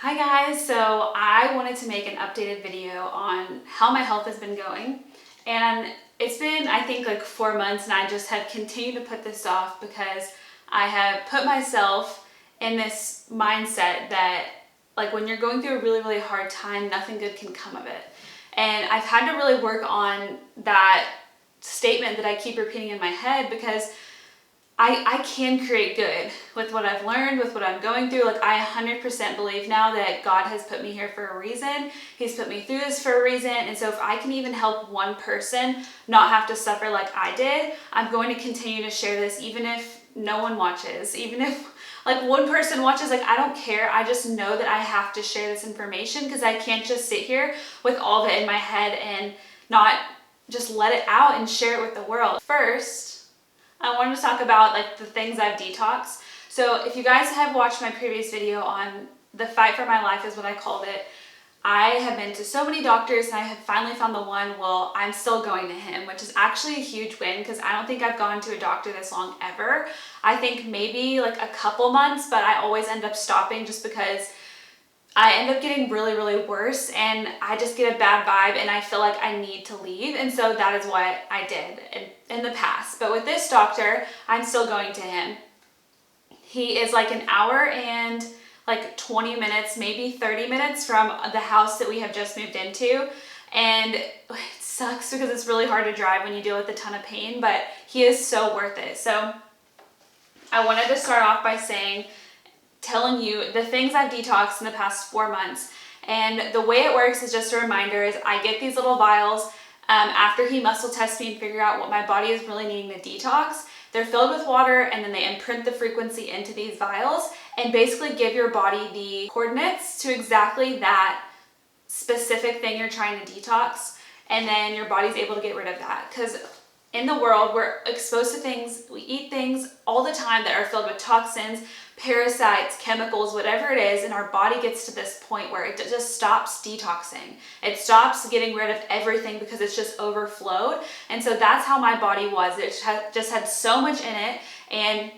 Hi guys, so I wanted to make an updated video on how my health has been going, and it's been I think like 4 months, and I just have continued to put this off because I have put myself in this mindset that like when you're going through a really hard time, nothing good can come of it. And I've had to really work on that statement that I keep repeating in my head because I can create good with what I've learned, with what I'm going through. Like I 100% believe now that God has put me here for a reason. He's put me through this for a reason. And so if I can even help one person not have to suffer like I did, I'm going to continue to share this even if no one watches, even if like one person watches, like I don't care. I just know that I have to share this information because I can't just sit here with all of it in my head and not just let it out and share it with the world. First, I wanted to talk about like the things I've detoxed. So if you guys have watched my previous video on the fight for my life is what I called it, I have been to so many doctors and I have finally found the one. Well, I'm still going to him, which is actually a huge win because I don't think I've gone to a doctor this long ever. I think maybe like a couple months, but I always end up stopping just because I end up getting really worse and I just get a bad vibe and I feel like I need to leave. And so that is what I did in the past. But with this doctor, I'm still going to him. He is like an hour and like 20 minutes, maybe 30 minutes from the house that we have just moved into. And it sucks because it's really hard to drive when you deal with a ton of pain, but he is so worth it. So I wanted to start off by telling you the things I've detoxed in the past 4 months. And the way it works is just a reminder is I get these little vials after he muscle tests me and figure out what my body is really needing to detox. They're filled with water and then they imprint the frequency into these vials and basically give your body the coordinates to exactly that specific thing you're trying to detox. And then your body's able to get rid of that. Because in the world, we're exposed to things, we eat things all the time that are filled with toxins, parasites, chemicals, whatever it is, and our body gets to this point where it just stops detoxing. It stops getting rid of everything because it's just overflowed. And so that's how my body was. It just had so much in it, and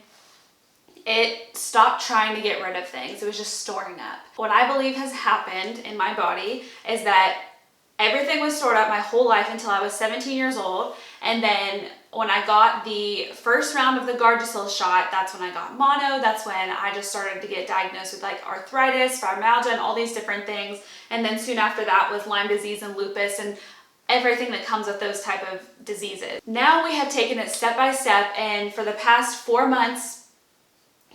it stopped trying to get rid of things. It was just storing up. What I believe has happened in my body is that everything was stored up my whole life until I was 17 years old. And then when I got the first round of the Gardasil shot, that's when I got mono. That's when I just started to get diagnosed with like arthritis, fibromyalgia, and all these different things. And then soon after that was Lyme disease and lupus and everything that comes with those type of diseases. Now we have taken it step by step, and for the past 4 months,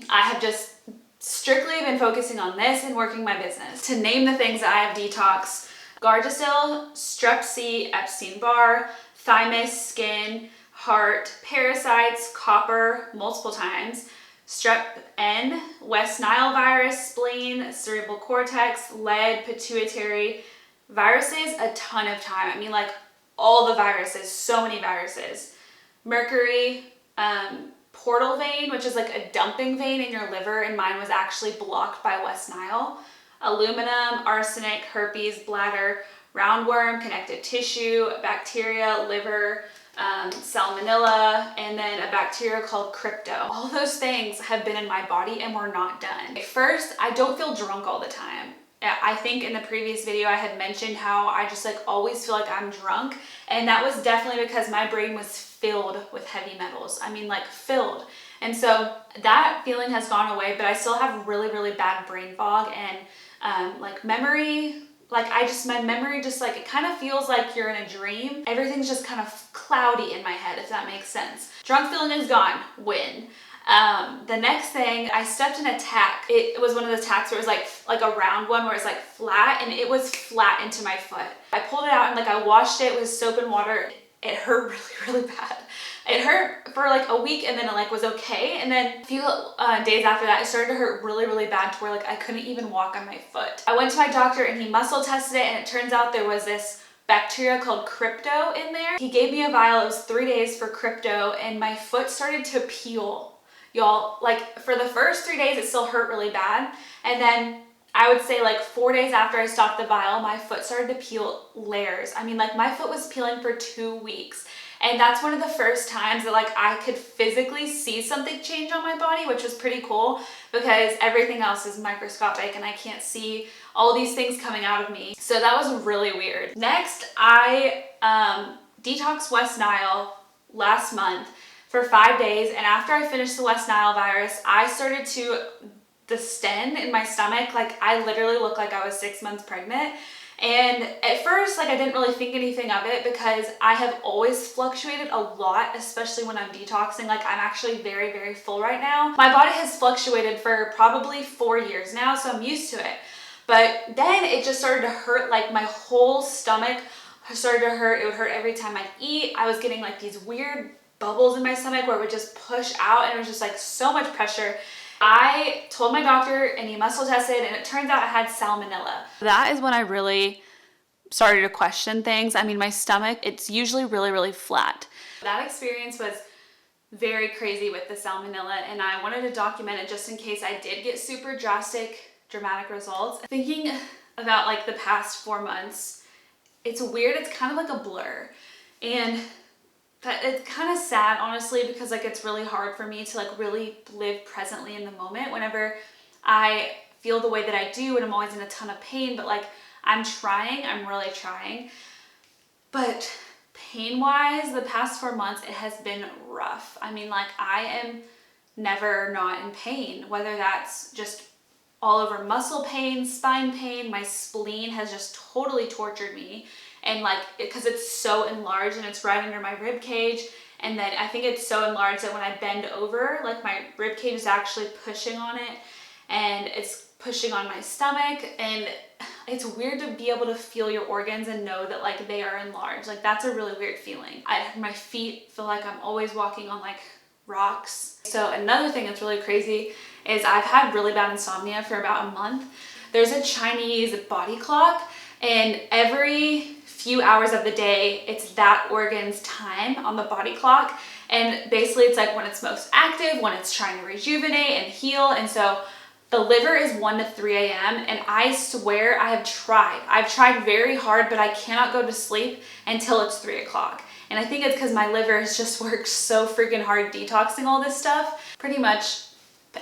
I have just strictly been focusing on this and working my business. To name the things that I have detoxed: Gardasil, Strep C, Epstein-Barr, thymus, skin, heart, parasites, copper multiple times, Strep N, West Nile virus, spleen, cerebral cortex, lead, pituitary, viruses a ton of time. I mean like all the viruses, so many viruses. Mercury, portal vein, which is like a dumping vein in your liver, and mine was actually blocked by West Nile. Aluminum, arsenic, herpes, bladder, roundworm, connective tissue, bacteria, liver, salmonella, and then a bacteria called crypto. All those things have been in my body and we're not done. First, I don't feel drunk all the time. I think in the previous video I had mentioned how I just like always feel like I'm drunk, and that was definitely because my brain was filled with heavy metals. I mean like filled. And so that feeling has gone away, but I still have really bad brain fog and like memory. Like my memory just like, it kind of feels like you're in a dream. Everything's just kind of cloudy in my head, if that makes sense. Drunk feeling is gone. Win. The next thing, I stepped in a tack. It was one of those tacks where it was like a round one where it's like flat, and it was flat into my foot. I pulled it out and like I washed it with soap and water. It hurt really bad. It hurt for like a week, and then it like was okay. And then a few days after that, it started to hurt really bad to where like I couldn't even walk on my foot. I went to my doctor and he muscle tested it, and it turns out there was this bacteria called crypto in there. He gave me a vial. It was 3 days for crypto, and my foot started to peel. Y'all, like for the first 3 days, it still hurt really bad. And then I would say like 4 days after I stopped the vial, my foot started to peel layers. I mean, like my foot was peeling for 2 weeks. And that's one of the first times that like I could physically see something change on my body, which was pretty cool because everything else is microscopic and I can't see all these things coming out of me. So that was really weird. Next, I detoxed West Nile last month for 5 days. And after I finished the West Nile virus, I started to distend in my stomach. Like I literally looked like I was 6 months pregnant. And at first, like I didn't really think anything of it because I have always fluctuated a lot, especially when I'm detoxing. Like I'm actually very, very full right now. My body has fluctuated for probably 4 years now, so I'm used to it. But then it just started to hurt, like my whole stomach started to hurt. It would hurt every time I'd eat. I was getting like these weird bubbles in my stomach where it would just push out and it was just like so much pressure. I told my doctor and he muscle tested and it turns out I had salmonella. That is when I really started to question things. I mean, my stomach, it's usually really, really flat. That experience was very crazy with the salmonella and I wanted to document it just in case I did get super dramatic results. Thinking about like the past 4 months, it's weird. It's kind of like a blur. And it's kind of sad, honestly, because like it's really hard for me to like really live presently in the moment whenever I feel the way that I do and I'm always in a ton of pain, but like I'm really trying. But pain-wise, the past 4 months, it has been rough. I mean, like I am never not in pain, whether that's just all over muscle pain, spine pain, my spleen has just totally tortured me. And like, because it's so enlarged and it's right under my rib cage. And then I think it's so enlarged that when I bend over, like my rib cage is actually pushing on it and it's pushing on my stomach. And it's weird to be able to feel your organs and know that like they are enlarged. Like that's a really weird feeling. My feet feel like I'm always walking on like rocks. So another thing that's really crazy is I've had really bad insomnia for about a month. There's a Chinese body clock and every few hours of the day, it's that organ's time on the body clock. And basically it's like when it's most active, when it's trying to rejuvenate and heal. And so the liver is 1 to 3 a.m. and I swear I've tried very hard, but I cannot go to sleep until it's 3 o'clock. And I think it's because my liver has just worked so freaking hard detoxing all this stuff. Pretty much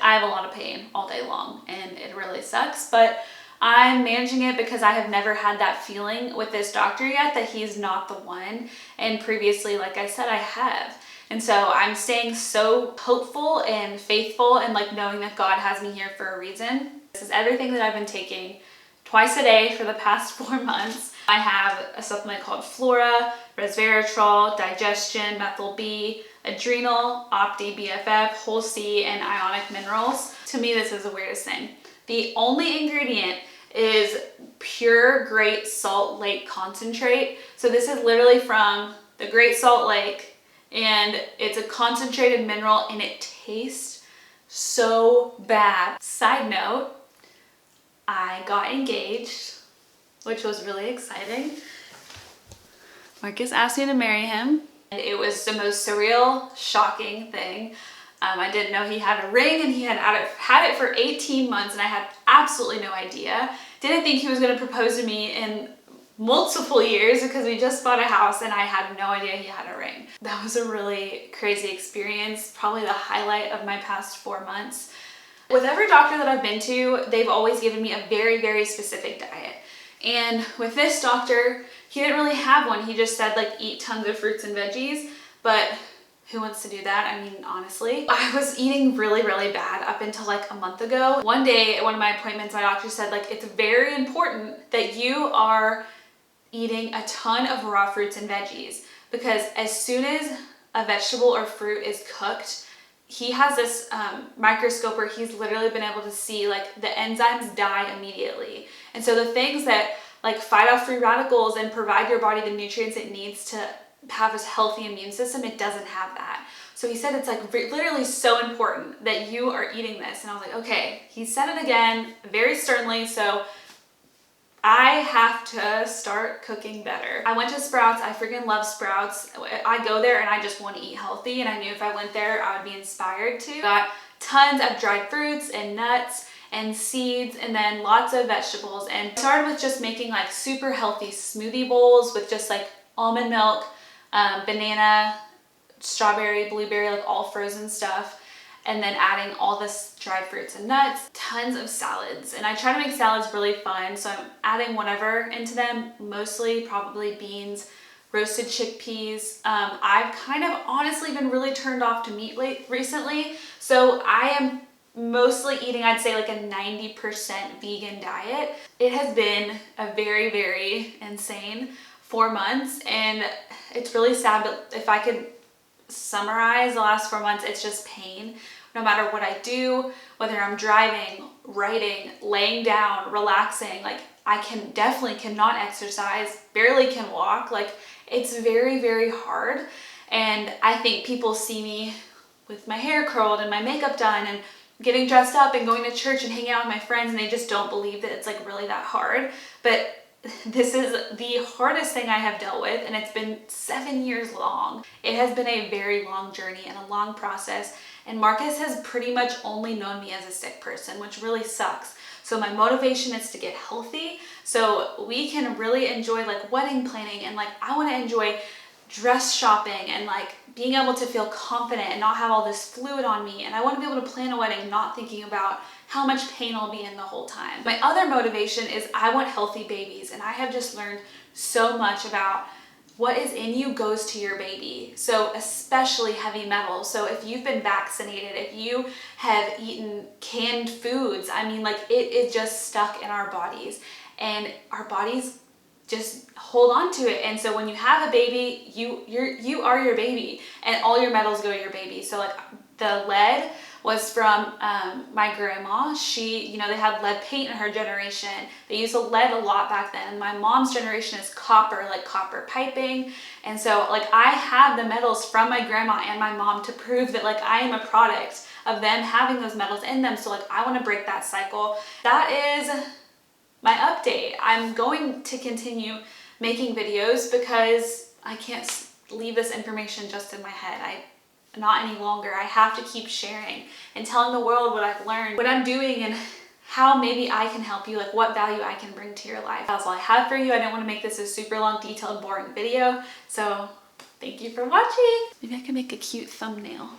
I have a lot of pain all day long and it really sucks, but I'm managing it because I have never had that feeling with this doctor yet that he's not the one. And previously, like I said, I have. And so I'm staying so hopeful and faithful and like knowing that God has me here for a reason. This is everything that I've been taking twice a day for the past 4 months. I have a supplement called Flora, resveratrol, digestion, methyl B, adrenal, Opti, BFF, whole C, and ionic minerals. To me, this is the weirdest thing. The only ingredient is pure Great Salt Lake concentrate. So this is literally from the Great Salt Lake and it's a concentrated mineral and it tastes so bad. Side note, I got engaged, which was really exciting. Marcus asked me to marry him. And it was the most surreal, shocking thing. I didn't know he had a ring and he had it for 18 months and I had absolutely no idea. Didn't think he was going to propose to me in multiple years because we just bought a house and I had no idea he had a ring. That was a really crazy experience, probably the highlight of my past 4 months. With every doctor that I've been to, they've always given me a very, very specific diet. And with this doctor, he didn't really have one. He just said like eat tons of fruits and veggies, but who wants to do that? I mean, honestly, I was eating really, really bad up until like a month ago. One day at one of my appointments, my doctor said like, it's very important that you are eating a ton of raw fruits and veggies because as soon as a vegetable or fruit is cooked, he has this microscope where he's literally been able to see like the enzymes die immediately. And so the things that like fight off free radicals and provide your body the nutrients it needs to have a healthy immune system, it doesn't have that. So he said it's like literally so important that you are eating this. And I was like, okay, he said it again very sternly. So I have to start cooking better. I went to Sprouts. I freaking love Sprouts. I go there and I just want to eat healthy. And I knew if I went there, I would be inspired to. Got tons of dried fruits and nuts and seeds and then lots of vegetables. And I started with just making like super healthy smoothie bowls with just like almond milk, banana, strawberry, blueberry, like all frozen stuff. And then adding all this dried fruits and nuts, tons of salads. And I try to make salads really fun. So I'm adding whatever into them, mostly probably beans, roasted chickpeas. I've kind of honestly been really turned off to meat recently. So I am mostly eating, I'd say like a 90% vegan diet. It has been a very, very insane 4 months. And it's really sad, but if I could summarize the last 4 months, it's just pain. No matter what I do, whether I'm driving, writing, laying down, relaxing, like I definitely cannot exercise, barely can walk. Like it's very, very hard. And I think people see me with my hair curled and my makeup done and getting dressed up and going to church and hanging out with my friends, and they just don't believe that it's like really that hard. But this is the hardest thing I have dealt with, and it's been 7 years long. It has been a very long journey and a long process, and Marcus has pretty much only known me as a sick person, which really sucks. So my motivation is to get healthy so we can really enjoy like wedding planning, and like I want to enjoy dress shopping and like being able to feel confident and not have all this fluid on me. And I want to be able to plan a wedding not thinking about how much pain I'll be in the whole time. My other motivation is I want healthy babies, and I have just learned so much about what is in you goes to your baby. So especially heavy metals. So if you've been vaccinated, if you have eaten canned foods, I mean, like it is just stuck in our bodies, and our bodies just hold on to it. And so when you have a baby, you are your baby, and all your metals go to your baby. So like the lead was from my grandma. She, you know, they had lead paint in her generation. They used lead a lot back then. My mom's generation is copper, like copper piping. And so like I have the metals from my grandma and my mom to prove that like I am a product of them having those metals in them. So like I want to break that cycle. That is my update. I'm going to continue making videos because I can't leave this information just in my head. Not any longer. I have to keep sharing and telling the world what I've learned, what I'm doing, and how maybe I can help you, like what value I can bring to your life. That's all I have for you. I didn't want to make this a super long, detailed, boring video. So thank you for watching. Maybe I can make a cute thumbnail.